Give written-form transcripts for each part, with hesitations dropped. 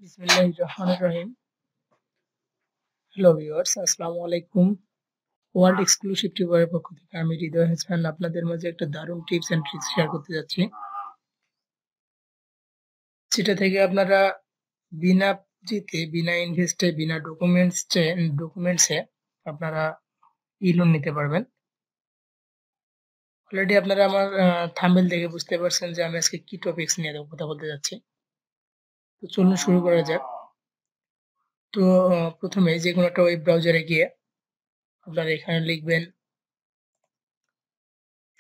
বিসমিল্লাহির রহমানির রহিম। Hello viewers, আসসালামু আলাইকুম। ওয়ার্ল্ড এক্সক্লুসিভ টিউবরের পক্ষ থেকে আমি হৃদয় হাসান আপনাদের মাঝে একটা দারুণ টিপস অ্যান্ড ট্রিক্স শেয়ার করতে যাচ্ছি। যেটা থেকে আপনারা বিনা পুঁজিতে, বিনা ইনভেস্টে, বিনা ডকুমেন্টসে আপনারা ই-লোন নিতে পারবেন। অলরেডি আপনারা আমার থাম্বনেল দেখে বুঝতে পারছেন যে আমি আজকে কি টপিকস নিয়ে কথা বলতে যাচ্ছি। তো চলুন শুরু করা যাক। তো প্রথমে যেকোনো একটা ওয়েব ব্রাউজারে গিয়ে আপনারা এখানে লিখবেন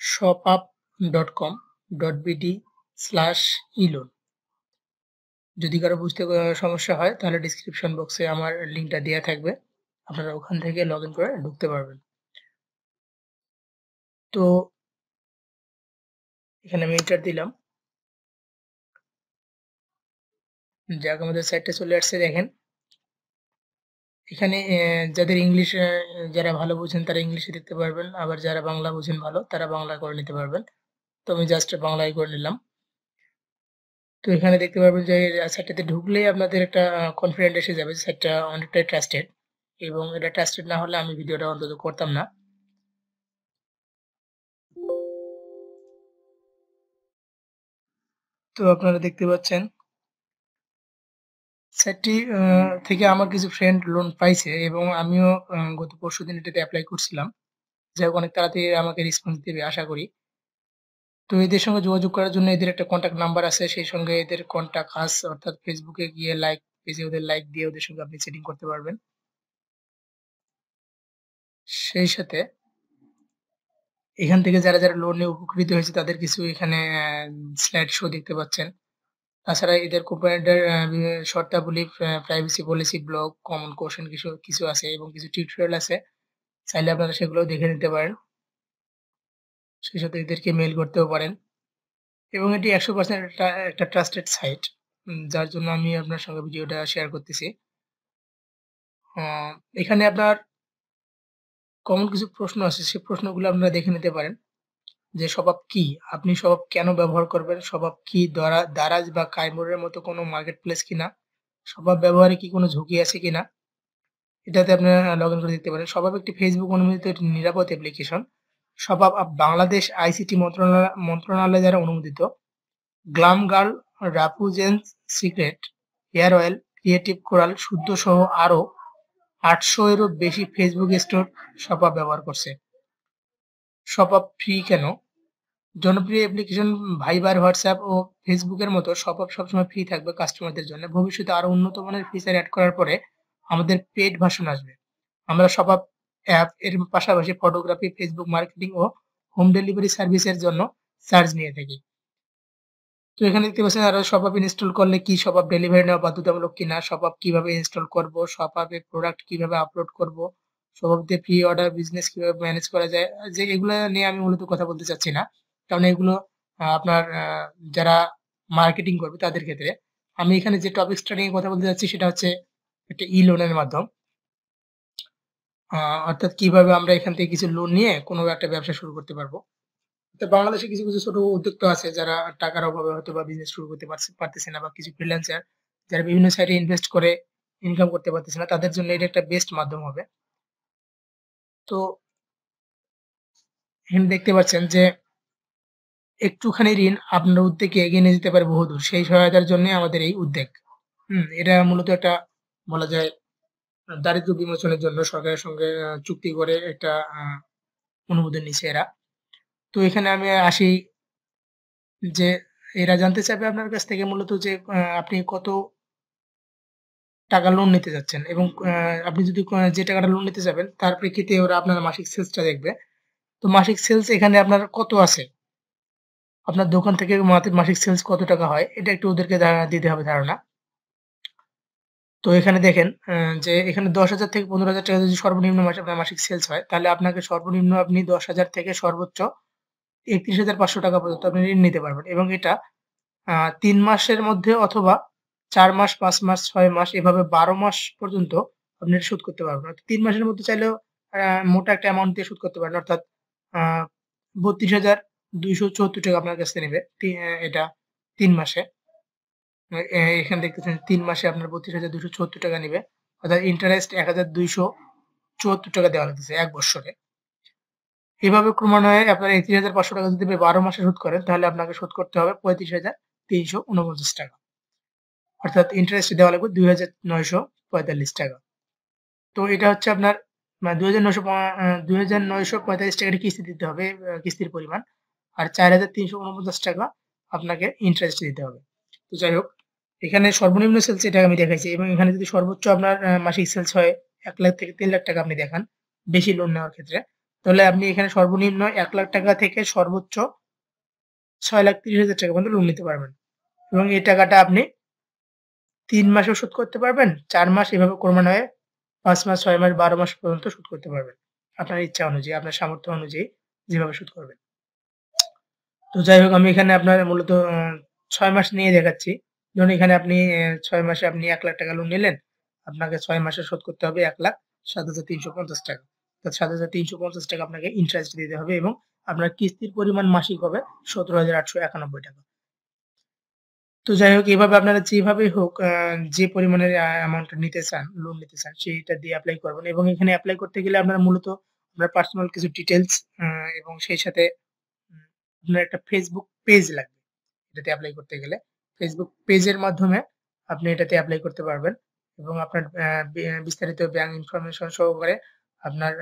shopup.com.bd/eloan। যদি কারো বুঝতে সমস্যা হয় তাহলে ডিসক্রিপশন বক্সে আমার লিঙ্কটা দেওয়া থাকবে, আপনারা ওখান থেকে লগ ইন করে ঢুকতে পারবেন। তো এখানে আমি এন্টার দিলাম, যাক আমাদের সাইটটা চলে আসছে। দেখেন এখানে যাদের ইংলিশ, যারা ভালো বুঝেন তারা ইংলিশে দেখতে পারবেন, আবার যারা বাংলা বুঝেন ভালো তারা বাংলা করে নিতে পারবেন। তো আমি জাস্ট বাংলায় করে নিলাম। তো এখানে দেখতে পারবেন যে সাইটটাতে ঢুকলেই আপনাদের একটা কনফিডেন্ট এসে যাবে, সাইটটা অনেকটাই ট্রাস্টেড, এবং এটা ট্রাস্টেড না হলে আমি ভিডিওটা অন্তত করতাম না। তো আপনারা দেখতে পাচ্ছেন সাইটটি থেকে আমার কিছু ফ্রেন্ড লোন পাইছে, এবং আমিও গত পরশুদিন এটাতে এপ্লাই করছিলাম। যাই হোক, অনেক তাড়াতাড়ি আমাকে রেসপন্স দেবে আশা করি। তো এদের সঙ্গে যোগাযোগ করার জন্য এদের একটা কন্ট্যাক্ট নাম্বার আছে, সেই সঙ্গে এদের কন্ট্যাক্ট আস, অর্থাৎ ফেসবুকে গিয়ে লাইক পেজে ওদের লাইক দিয়ে ওদের সঙ্গে আপনি সেটিং করতে পারবেন। সেই সাথে এখান থেকে যারা লোন নিয়ে উপকৃত হয়েছে তাদের কিছু এখানে স্লাইড শো দেখতে পাচ্ছেন। তাছাড়া এদের কোম্পানিটার শর্তাবলী, privacy policy, blog, common question কিছু কিছু আছে, এবং কিছু টিউটোরিয়াল আছে। চাইলে আপনারা সেগুলোও দেখে নিতে পারেন। সেই সাথে এদেরকে মেইল করতেও পারেন, এবং এটি 100% একটা ট্রাস্টেড সাইট, যার জন্য আমি আপনার সঙ্গে ভিডিওটা শেয়ার করতেছি। এখানে আপনার কমন কিছু প্রশ্ন আছে, সেই প্রশ্নগুলো আপনারা দেখে নিতে পারেন যে স্বভাব কি, আপনি স্বভাব কেন ব্যবহার করবেন, স্বভাব কি দারাজ বা কাইমোরের মতো কোনো মার্কেট প্লেস কিনা, স্বভাব ব্যবহারে কি কোনো ঝুঁকি আছে কিনা, এটাতে আপনারা লগ ইন করে দেখতে পারেন। স্বভাব একটি ফেসবুক অনুমোদিত একটি নিরাপদ অ্যাপ্লিকেশন। স্বভাব বাংলাদেশ আইসিটি মন্ত্রণালয় দ্বারা অনুমোদিত। Glam girl, Rapunzel's secret, hair oil, creative coral, Shuddho সহ আরও 800 এরও বেশি ফেসবুক স্টোর স্বভাব ব্যবহার করছে। স্বভাব ফ্রি কেন? জনপ্রিয় অ্যাপ্লিকেশন ভাইবার, হোয়াটসঅ্যাপ ও ফেসবুকের মতো স্বভাব সবসময় ফ্রি থাকবে কাস্টমারদের জন্য। ভবিষ্যতে আরো উন্নত মানের ফিচার অ্যাড করার পরে আমাদের পেইড ভার্সন আসবে। আমরা স্বভাব অ্যাপ এর পাশাপাশি ফটোগ্রাফি, ফেসবুক মার্কেটিং ও হোম ডেলিভারি সার্ভিসের জন্য চার্জ নিয়ে থাকি। তো এখানে দেখতে পাচ্ছেন আরো স্বভাব ইনস্টল করলে কি, স্বভাব ডেলিভারি নেওয়া বাধ্যতামূলক কিনা, স্বভাব কিভাবে ইনস্টল করব, স্বভাবে প্রোডাক্ট কিভাবে আপলোড করব, স্বভাব দিয়ে প্রি অর্ডার বিজনেস কিভাবে ম্যানেজ করা যায়। যে এগুলা নিয়ে আমি মূলত কথা বলতে চাচ্ছি না, কারণ এগুলো আপনার যারা মার্কেটিং করবে তাদের ক্ষেত্রে। আমি এখানে যে টপিকসটা নিয়ে কথা বলতে চাচ্ছি সেটা হচ্ছে একটা ই-লোনের মাধ্যম। অর্থাৎ কিভাবে আমরা এখান থেকে কিছু লোন নিয়ে কোনো একটা ব্যবসা শুরু করতে পারবো। তো বাংলাদেশে কিছু ছোট উদ্যোক্তা আছে যারা টাকার অভাবে হয়তোবা বিজনেস শুরু করতে পারতেছে না, বা কিছু ফ্রিল্যান্সার যারা বিভিন্ন সাইটে ইনভেস্ট করে ইনকাম করতে পারতেছে না, তাদের জন্য এটা একটা বেস্ট মাধ্যম হবে। তো এখানে দেখতে পাচ্ছেন যে একটুখানি ঋণ আপনার উদ্যোগকে এগিয়ে নিয়ে যেতে পারে বহুদূর। সেই সহায়তার জন্যই আমাদের এই উদ্যোগ। এটা মূলত একটা বলা যায় দারিদ্র্য বিমোচনের জন্য সরকারের সঙ্গে চুক্তি করে একটা অনুমোদন নিছে এরা। তো এখানে আমি আসি যে এরা জানতে চাইবে আপনার কাছ থেকে মূলত যে আপনি কত টাকা লোন নিতে যাচ্ছেন, এবং আপনি যদি যে টাকাটা লোন নিতে যাবেন তার প্রেক্ষিতে ওরা আপনার মাসিক সেলসটা দেখবে। তো মাসিক সেলস এখানে আপনার কত আছে, আপনার দোকান থেকে মাসিক সেলস কত টাকা হয়, এটা একটু ওদেরকে দিতে হবে ধারণা। তো এখানে দেখেন যে এখানে ১০,০০০ থেকে ১৫,০০০ টাকা যদি সর্বনিম্ন মাসে আপনার মাসিক সেলস হয়, তাহলে আপনাকে সর্বনিম্ন আপনি ১০,০০০ থেকে সর্বোচ্চ ৩১,৫০০ টাকা পর্যন্ত আপনি ঋণ নিতে পারবেন, এবং এটা ৩ মাসের মধ্যে, অথবা ৪ মাস, ৫ মাস, ৬ মাস, এভাবে ১২ মাস পর্যন্ত আপনি এটা শোধ করতে পারবেন। অর্থাৎ ৩ মাসের মধ্যে চাইলেও মোটা একটা অ্যামাউন্ট দিয়ে শোধ করতে পারেন। অর্থাৎ আ ৩২,২৭৪ টাকা আপনার কাছ থেকে নেবে এটা ৩ মাসে। এখানে দেখতেছেন ৩ মাসে আপনার ৩২,২৭৪ টাকা নিবে। অর্থাৎ ইন্টারেস্ট ১,২৭৪ টাকা দেওয়া লাগতেছে ১ বৎসরে। এভাবে ক্রমান্বয়ে আপনার ৩১,৫০০ টাকা যদি ১২ মাসে শোধ করেন তাহলে আপনাকে শোধ করতে হবে ৩৫,৩৪৯ টাকা। অর্থাৎ ইন্টারেস্ট দেওয়া লাগবে ২,৯৪৫ টাকা। তো এটা হচ্ছে আপনার ২,৯৪৫ টাকার কিস্তি দিতে হবে, কিস্তির পরিমাণ। আর ৪,৩৪৯ টাকা আপনাকে ইন্টারেস্ট দিতে হবে। তো যাই হোক, এখানে সর্বনিম্ন সেলস এটা আমি দেখাইছি এবং এখানে যদি সর্বোচ্চ আপনার মাসিক সেলস হয় ১,০০,০০০ থেকে ৩,০০,০০০ টাকা আপনি দেখান, বেশি লোন নেওয়ার ক্ষেত্রে, তাহলে আপনি এখানে সর্বনিম্ন ১,০০,০০০ টাকা থেকে সর্বোচ্চ ৬,৩০,০০০ টাকা পর্যন্ত লোন নিতে পারবেন। এবং এই টাকাটা আপনি ৩ মাসেও শোধ করতে পারবেন, ৪ মাস এভাবে ক্রমান্বয়ে ৫ মাস, ৬ মাস, ১২ মাস পর্যন্ত শোধ করতে পারবেন। আপনার ইচ্ছা অনুযায়ী, আপনার সামর্থ্য অনুযায়ী যেভাবে শোধ করবেন। তো যাই হোক, আমি এখানে আপনার মূলত ৬ মাস নিয়ে দেখাচ্ছি। ধরুন এখানে আপনি ৬ মাসে আপনি ১,০০,০০০ টাকা লোন নিলেন। আপনাকে ৬ মাসে শোধ করতে হবে ১,০৭,৩৫০ টাকা। অর্থাৎ ৭,৩৫০ টাকা আপনাকে ইন্টারেস্ট দিতে হবে এবং আপনার কিস্তির পরিমাণ মাসিক হবে ১৭,৮৯১ টাকা। তো যাই হোক, এভাবে আপনারা যেভাবেই হোক যে পরিমাণের অ্যামাউন্ট নিতে চান, লোন নিতে চান সেইটা দিয়ে এপ্লাই করবেন এবং এখানে এপ্লাই করতে গেলে আপনারা মূলত আপনার পার্সোনাল কিছু ডিটেইলস এবং সেই সাথে আপনার একটা Facebook পেজ লাগবে এটাতে এপ্লাই করতে গেলে। Facebook পেজের মাধ্যমে আপনি এটাতে এপ্লাই করতে পারবেন এবং আপনার বিস্তারিত ব্যাংক ইনফরমেশন সহকারে আপনার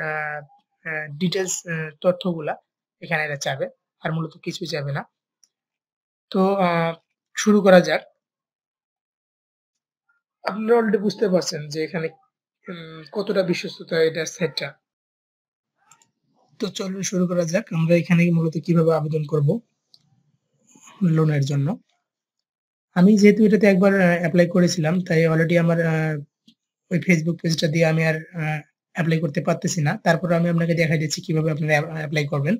ডিটেইলস তথ্যগুলা এখানে এরা চাবে। আর মূলত কিছুই চাবে না। তো শুরু করা যাক। আপনারা অলরেডি বুঝতে পারছেন যে এখানে কতটা বিশ্বস্ততা এটার সাইটটা। তো চলুন শুরু করা যাক। আমরা এখানে মূলত কিভাবে আবেদন করব লোনের জন্য। আমি যেহেতু এটাতে একবার এপ্লাই করেছিলাম তাই অলরেডি আমার ওই Facebook পেজটা দিয়ে আমি আর এপ্লাই করতে পারতেছি না। তারপরে আমি আপনাকে দেখাই দিচ্ছি কিভাবে আপনারা এপ্লাই করবেন।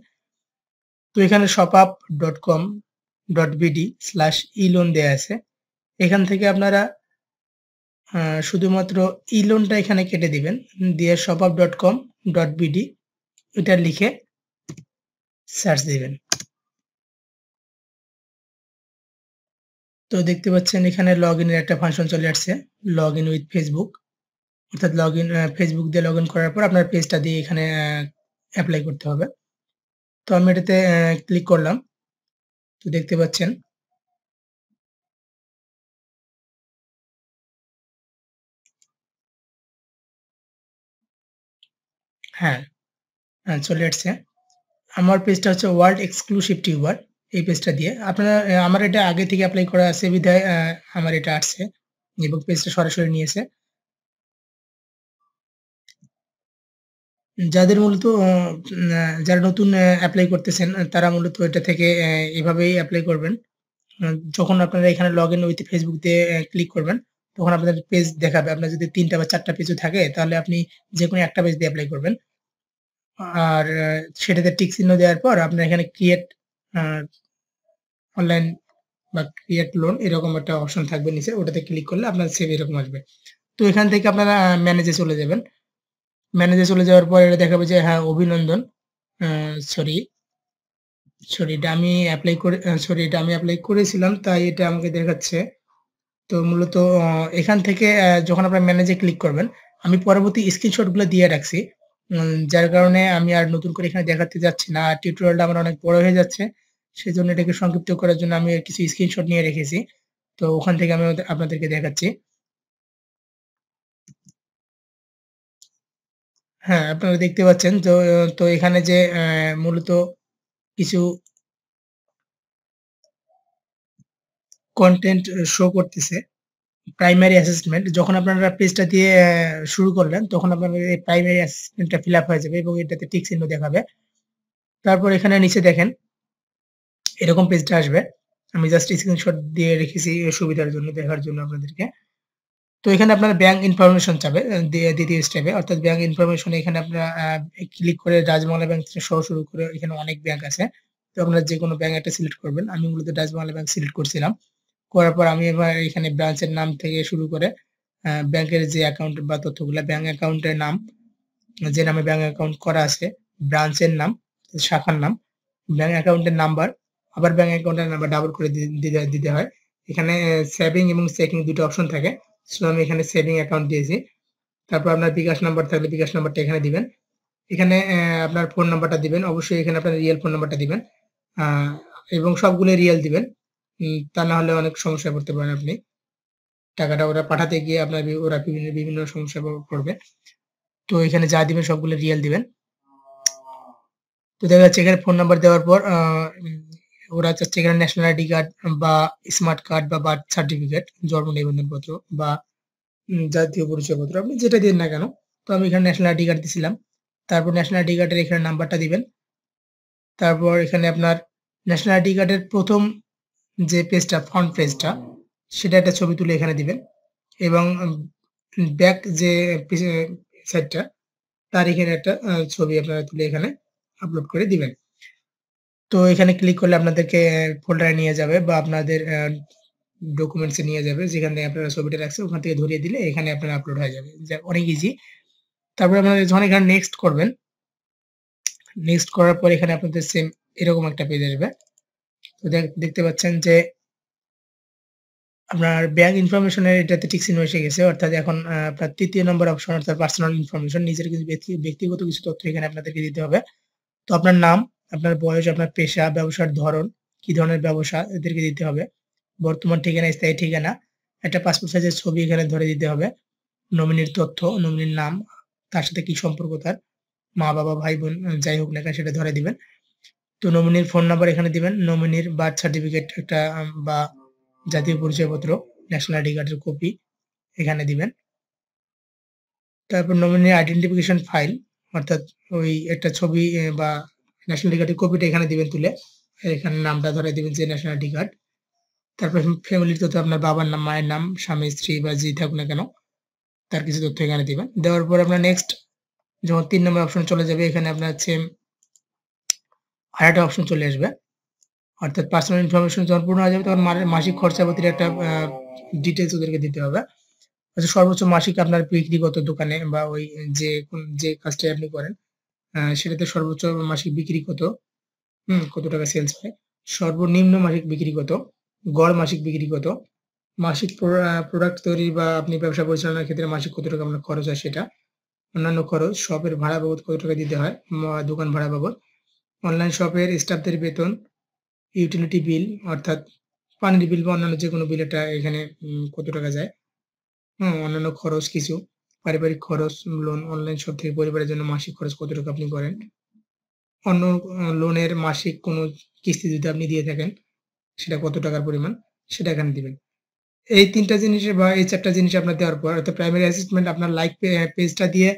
তো এখানে shopup.com.bd/e-loan দেয়া আছে। এখান থেকে আপনারা শুধুমাত্র ই-লোনটা এখানে কেটে দিবেন। দিয়ে shopup.com.bd এটা লিখে সার্চ দিবেন। তো দেখতে পাচ্ছেন এখানে লগইনের একটা ফাংশন চলে আসছে। Login with Facebook. অর্থাৎ ফেসবুক দিয়ে লগইন করার পর আপনার পেজটা দিয়ে এখানে এপ্লাই করতে হবে। তো আমি এটাতে ক্লিক করলাম। তো দেখতে পাচ্ছেন হ্যাঁ, চলে আসছে। আমার পেজটা হচ্ছে ওয়ার্ল্ড এক্সক্লুসিভ টিউবার। এই পেজটা দিয়ে আপনারা আমার এটা আগে থেকে এপ্লাই করা আছে বিধায় আমার এটা আসছে এবং পেজটা সরাসরি নিয়েছে। যাদের মূলত যারা নতুন এপ্লাই করতেছেন তারা মূলত এটা থেকে এভাবেই এপ্লাই করবেন। যখন আপনারা এখানে লগইন উইথ ফেসবুক দিয়ে ক্লিক করবেন, তখন আপনাদের পেজ দেখাবে। আপনার যদি ৩ টা বা ৪ টা পেজও থাকে তাহলে আপনি যেকোনো একটা পেজ দিয়ে এপ্লাই করবেন। আর সেটাতে টিক চিহ্ন দেওয়ার পর আপনার এখানে ক্রিয়েট আ অনলাইন বা ক্রিয়েট লোন এরকম একটা অপশন থাকবে নিচে। ওটাতে ক্লিক করলে আপনার সেভ এরকম আসবে। তো এখান থেকে আপনারা ম্যানেজে চলে যাবেন। ম্যানেজে চলে যাওয়ার পর এটা দেখাবে যে হ্যাঁ, অভিনন্দন। আ সরি, এটা আমি এপ্লাই করেছিলাম তাই এটা আমাকে দেখাচ্ছে। তো মূলত এখান থেকে যখন আপনারা ম্যানেজে ক্লিক করবেন, আমি পরবর্তী স্ক্রিনশট গুলো দিয়ে রাখছি। যার কারণে আমি আর নতুন করে এখানে দেখাতে যাচ্ছি না। আর টিউটোরিয়ালটা আমার অনেক বড় হয়ে যাচ্ছে। সেজন্য এটাকে সংক্ষিপ্ত করার জন্য আমি কিছু স্ক্রিনশট নিয়ে রেখেছি। তো ওখান থেকে আমি আপনাদেরকে দেখাচ্ছি। হ্যাঁ, আপনারা দেখতে পাচ্ছেন তো এখানে যে মূলত কিছু কনটেন্ট শো করতেছে। প্রাইমারি অ্যাসেসমেন্ট যখন আপনারা পেজটা দিয়ে শুরু করলেন, তখন আপনাদের এই প্রাইমারি অ্যাসেসমেন্টটা ফিল আপ হয়ে যাবে এবং এটাতে টিক চিহ্ন দেখাবে। তারপর এখানে নিচে দেখেন এরকম পেজটা আসবে। আমি জাস্ট স্ক্রিনশট দিয়ে রেখেছি সুবিধার জন্য দেখার জন্য আপনাদেরকে। তো এখানে আপনার ব্যাংক ইনফরমেশন চাবে ২য় স্টেপে। অর্থাৎ ব্যাংক ইনফরমেশন এখানে আপনারা ক্লিক করে রাজবাংলা ব্যাংক থেকে সহ শুরু করে এখানে অনেক ব্যাংক আছে। তো আপনারা যেকোনো ব্যাংক একটা সিলেক্ট করবেন। আমি মূলত রাজবাংলা ব্যাংক সিলেক্ট করছিলাম। করার পর আমি এবার এখানে ব্রাঞ্চের নাম থেকে শুরু করে ব্যাংকের যে অ্যাকাউন্ট বা তথ্যগুলা, ব্যাংক অ্যাকাউন্টের নাম, যে নামে ব্যাংক অ্যাকাউন্ট করা আছে, ব্রাঞ্চের নাম, শাখার নাম, ব্যাংক অ্যাকাউন্টের নাম্বার, আবার ব্যাংক অ্যাকাউন্টের নাম্বার ডাবল করে দিতে হয়। এখানে সেভিং এবং চেকিং দুটো অপশন থাকে। সো আমি এখানে সেভিং অ্যাকাউন্ট দিয়েছি। তারপর আপনার বিকাশ নাম্বার থাকলে বিকাশ নাম্বারটা এখানে দিবেন। এখানে আপনার ফোন নাম্বারটা দিবেন। অবশ্যই এখানে আপনার রিয়েল ফোন নাম্বারটা দিবেন। আ এবং সবগুলো রিয়েল দিবেন। তা না হলে অনেক সমস্যায় পড়তে পারেন আপনি। টাকাটা ওরা পাঠাতে গিয়ে আপনার ওরা বিভিন্ন সমস্যায় পড়বে। তো এখানে যা দিবেন সবগুলো রিয়েল দিবেন। তো দেখা যাচ্ছে এখানে ফোন নাম্বার দেওয়ার পর ওরা চাচ্ছে এখানে ন্যাশনাল আইডি কার্ড বা স্মার্ট কার্ড বা বার্থ সার্টিফিকেট, জন্ম নিবন্ধনপত্র বা জাতীয় পরিচয়পত্র আপনি যেটা দিন না কেন। তো আমি এখানে ন্যাশনাল আইডি কার্ড দিছিলাম। তারপর ন্যাশনাল আইডি কার্ডের এখানে নাম্বারটা দিবেন। তারপর এখানে আপনার ন্যাশনাল আইডি কার্ডের ১ম যে পেজটা ফ্রন্ট পেজটা সেটা একটা ছবি তুলে এখানে দিবেন এবং ব্যাক যে সাইডটা তার এখানে একটা ছবি আপনারা তুলে এখানে আপলোড করে দিবেন। তো এখানে ক্লিক করলে আপনাদেরকে ফোল্ডারে নিয়ে যাবে বা আপনাদের ডকুমেন্টস এ নিয়ে যাবে যেখান থেকে আপনারা ছবিটা রাখছেন ওখান থেকে ধরিয়ে দিলে এখানে আপনার আপলোড হয়ে যাবে। অনেক ইজি। তারপরে আপনারা যখন এখানে নেক্সট করবেন, নেক্সট করার পর এখানে আপনাদের সেম এরকম একটা পেজ আসবে। তো দেখতে পাচ্ছেন যে আপনার ব্যাংক ইনফরমেশন এর এটাতে টিক চিহ্ন এসে গেছে। অর্থাৎ এখন আপনার ৩য় নম্বর অপশন অর্থাৎ পার্সোনাল ইনফরমেশন নিজের কিছু ব্যক্তিগত কিছু তথ্য এখানে আপনাদেরকে দিতে হবে। তো আপনার নাম, আপনার বয়স, আপনার পেশা, ব্যবসার ধরন, কি ধরনের ব্যবসা এদেরকে দিতে হবে। বর্তমান ঠিকানা, স্থায়ী ঠিকানা, একটা পাসপোর্ট সাইজের ছবি এখানে ধরে দিতে হবে। নমিনির তথ্য, নমিনির নাম, তার সাথে কি সম্পর্ক তার, মা-বাবা, ভাই-বোন যাই হোক না কেন সেটা ধরে দিবেন। তো নমিনির ফোন নাম্বার এখানে দিবেন। নমিনির বার্থ সার্টিফিকেট একটা বা জাতীয় পরিচয়পত্র, ন্যাশনাল আইডি কার্ডের কপি এখানে দিবেন। তারপর নমিনি আইডেন্টিফিকেশন ফাইল অর্থাৎ ওই একটা ছবি বা ন্যাশনাল আইডি কার্ডের কপিটা এখানে দিবেন তুলে। এখানে নামটা ধরে দিবেন যে ন্যাশনাল আইডি কার্ড। তারপর ফ্যামিলির তথ্য আপনার বাবার নাম, মায়ের নাম, স্বামী, স্ত্রী বা যে থাকুক না কেন তার কিছু তথ্য এখানে দিবেন। দেওয়ার পর আপনার নেক্সট যখন ৩ নম্বর অপশন চলে যাবে এখানে আপনার সেম আরেকটা অপশন চলে আসবে। অর্থাৎ পার্সোনাল ইনফরমেশন যখন পূর্ণ হয়ে যাবে তখন মাসিক খরচাপাতির একটা ডিটেইলস ওদেরকে দিতে হবে। আচ্ছা সর্বোচ্চ মাসিক আপনার ব্যক্তিগত দোকানে বা ওই যে কাজটাই আপনি করেন সেটাতে সর্বোচ্চ মাসিক বিক্রি কত, কত টাকা সেলস হয়, সর্বনিম্ন মাসিক বিক্রি কত, গড় মাসিক বিক্রি কত, মাসিক প্রোডাক্ট তৈরি বা আপনি ব্যবসা পরিচালনার ক্ষেত্রে মাসিক কত টাকা আপনার খরচ হয় সেটা, অন্যান্য খরচ, শপের ভাড়া বাবদ কত টাকা দিতে হয়, দোকান ভাড়া বাবদ, অনলাইন শপের স্টাফদের বেতন, ইউটিলিটি বিল অর্থাৎ পানির বিল বা অন্যান্য যেকোনো বিল এটা এখানে কত টাকা যায়, অন্যান্য খরচ কিছু, পারিবারিক খরচ, লোন, অনলাইন শপ থেকে পরিবারের জন্য মাসিক খরচ কত টাকা আপনি করেন, অন্য লোনের মাসিক কোনো কিস্তি যদি আপনি দিয়ে থাকেন সেটা কত টাকার পরিমাণ সেটা এখানে দিবেন। এই ৩ টা জিনিসের বা এই ৪ টা জিনিস আপনার দেওয়ার পর অর্থাৎ প্রাইমারি অ্যাসেসমেন্ট আপনার লাইক পেজটা দিয়ে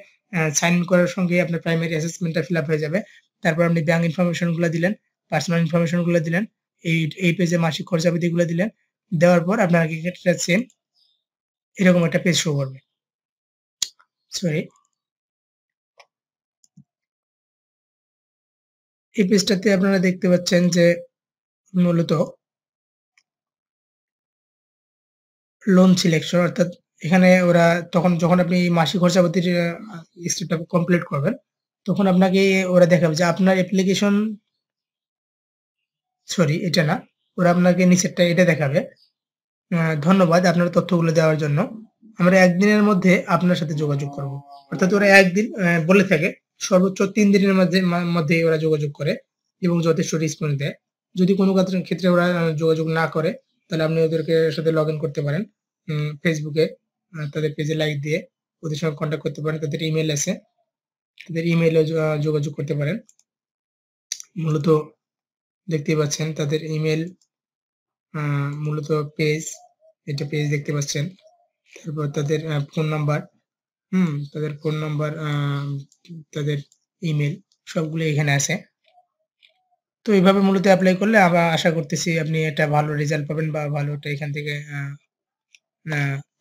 সাইন ইন করার সঙ্গে আপনার প্রাইমারি অ্যাসেসমেন্টটা ফিল আপ হয়ে যাবে। তারপর আপনি ব্যাংক ইনফরমেশন গুলা দিলেন, পার্সোনাল ইনফরমেশন গুলা দিলেন, এই পেজে মাসিক খরচাপাতিগুলো দিলেন। দেওয়ার পর আপনার ক্ষেত্রে সেম এরকম একটা পেজ শো করবে। সরি। এই পেজটাতে আপনারা দেখতে পাচ্ছেন যে মূলত লোন সিলেকশন অর্থাৎ এখানে ওরা তখন যখন আপনি মাসিক খরচাপাতির স্টেপটা কমপ্লিট করবেন, তখন আপনাকে ওরা দেখাবে যে আপনার অ্যাপ্লিকেশন সরি এটা না। ওরা আপনাকে নিচেরটা এটা দেখাবে। ধন্যবাদ আপনার তথ্যগুলো দেওয়ার জন্য। আমরা ১ দিনের মধ্যে আপনার সাথে যোগাযোগ করব। অর্থাৎ ওরা ১ দিন বলে থাকে সর্বোচ্চ ৩ দিনের মধ্যে ওরা যোগাযোগ করে এবং যথেষ্ট রেসপন্স দেয়। যদি কোনো ক্ষেত্রে ওরা যোগাযোগ না করে তাহলে আপনি ওদেরকে সাথে লগইন করতে পারেন। Facebook এ তাদের পেজে লাইক দিয়ে ওদের সঙ্গে কনট্যাক্ট করতে পারেন। তাদের ইমেইল আছে। তাদের ইমেইলে যোগাযোগ করতে পারেন। মূলত দেখতেই পাচ্ছেন তাদের ইমেইল মূলত পেজ, এটা পেজ দেখতে পাচ্ছেন। তারপর তাদের ফোন নাম্বার, তাদের ফোন নাম্বার, তাদের ইমেইল সবগুলো এখানে আছে। তো এভাবে মূলত এপ্লাই করলে আমরা আশা করতেছি আপনি একটা ভালো রেজাল্ট পাবেন বা ভালো একটা এখান থেকে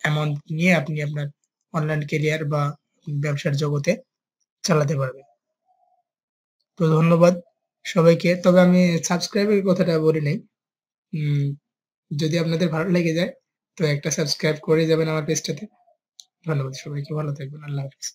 অ্যামাউন্ট নিয়ে আপনি আপনার অনলাইন ক্যারিয়ার বা ব্যবসার জগতে চালাতে পারবেন। তো ধন্যবাদ সবাইকে। তবে আমি সাবস্ক্রাইবের কথাটা বলি নাই। উম যদি আপনাদের ভালো লেগে যায় তো একটা সাবস্ক্রাইব করে যাবেন আমার পেজটাতে। ধন্যবাদ সবাইকে। ভালো থাকবেন। আল্লাহ হাফেজ।